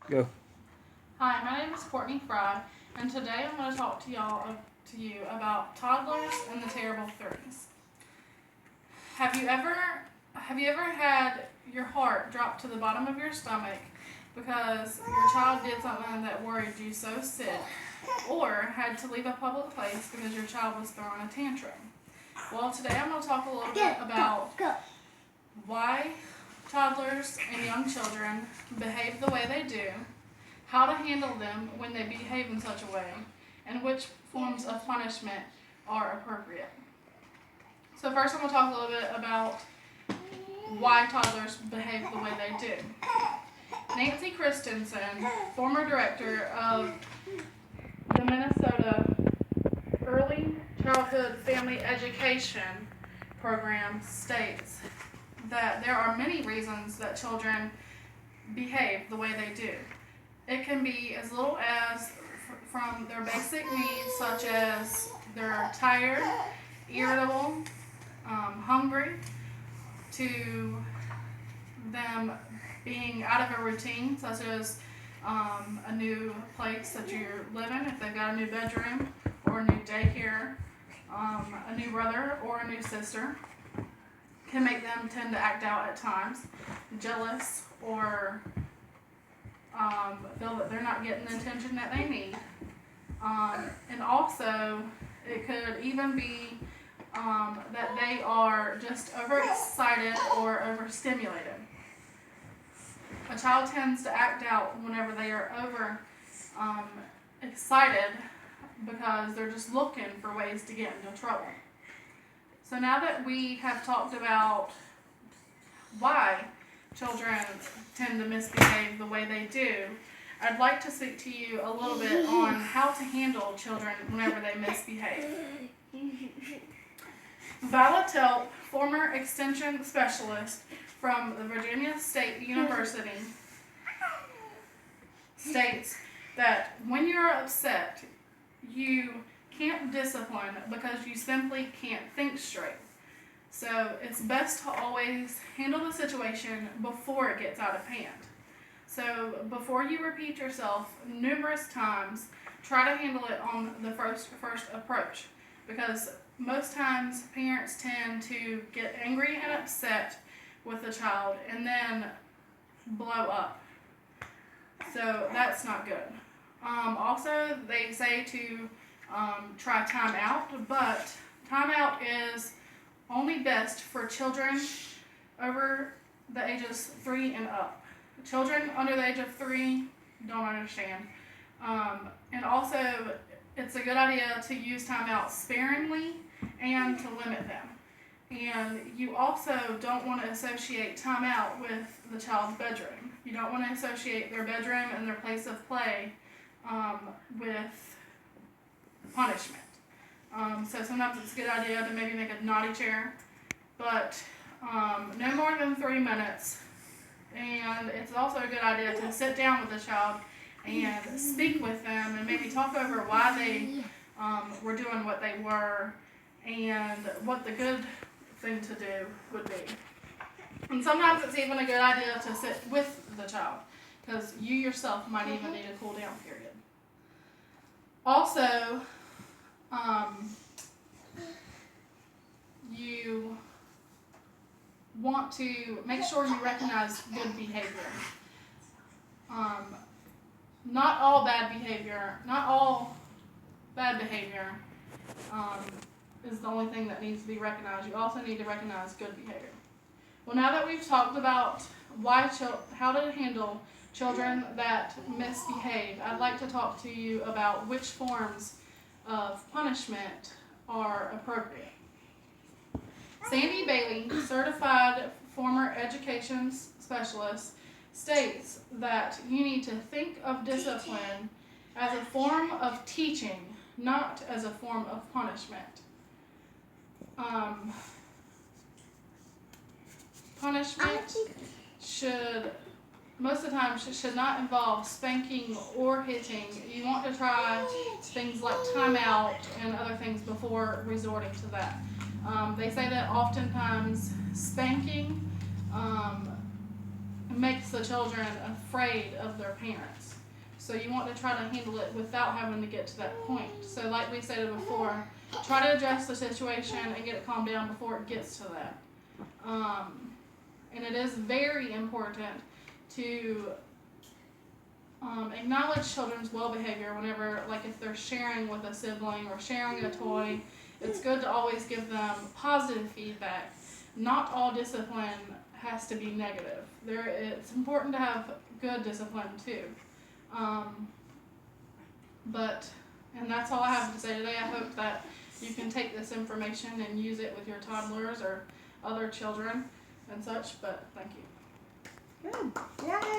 Go. Hi, my name is Courtney Fry, and today I'm going to talk to you about toddlers and the terrible threes. Have you ever have you ever had your heart drop to the bottom of your stomach because your child did something that worried you so sick, or had to leave a public place because your child was throwing a tantrum? Well, today I'm going to talk a little bit about why toddlers and young children behave the way they do, how to handle them when they behave in such a way, and which forms of punishment are appropriate. So first I'm going to talk a little bit about why toddlers behave the way they do. Nancy Christensen, former director of the Minnesota Early Childhood Family Education Program, states that there are many reasons that children behave the way they do. It can be as little as from their basic needs, such as they're tired, irritable, hungry, to them being out of a routine, such as a new place that you're living, if they've got a new bedroom or a new daycare, a new brother or a new sister, can make them tend to act out at times, jealous, or feel that they're not getting the attention that they need. And also, it could even be that they are just overexcited or overstimulated. A child tends to act out whenever they are excited because they're just looking for ways to get into trouble. So now that we have talked about why children tend to misbehave the way they do, I'd like to speak to you a little bit on how to handle children whenever they misbehave. Vala Telp, former extension specialist from the Virginia State University, states that when you're upset, you can't discipline because you simply can't think straight. So it's best to always handle the situation before it gets out of hand. So before you repeat yourself numerous times, try to handle it on the first approach, because most times parents tend to get angry and upset with the child and then blow up. So that's not good. Also, they say to try timeout, but timeout is only best for children over the ages 3 and up. Children under the age of 3 don't understand. And also, it's a good idea to use timeout sparingly and to limit them. And you also don't want to associate timeout with the child's bedroom. You don't want to associate their bedroom and their place of play with punishment. So sometimes it's a good idea to maybe make a naughty chair, but no more than 3 minutes. And it's also a good idea to sit down with the child and speak with them and maybe talk over why they were doing what they were and what the good thing to do would be. And sometimes it's even a good idea to sit with the child, because you yourself might even need a cool down period. Also, you want to make sure you recognize good behavior. Not all bad behavior is the only thing that needs to be recognized. You also need to recognize good behavior. Well, now that we've talked about how to handle children that misbehave, I'd like to talk to you about which forms of punishment are appropriate. Sandy Bailey, certified former education specialist, states that you need to think of discipline as a form of teaching, not as a form of punishment. Punishment should, most of the time, should not involve spanking or hitting. You want to try things like timeout and other things before resorting to that. They say that oftentimes spanking makes the children afraid of their parents. So you want to try to handle it without having to get to that point. So like we said before, try to address the situation and get it calmed down before it gets to that. And it is very important to acknowledge children's well behavior whenever, like if they're sharing with a sibling or sharing a toy. It's good to always give them positive feedback. Not all discipline has to be negative. It's important to have good discipline too. And that's all I have to say today. I hope that you can take this information and use it with your toddlers or other children and such, but thank you. Good. Yay.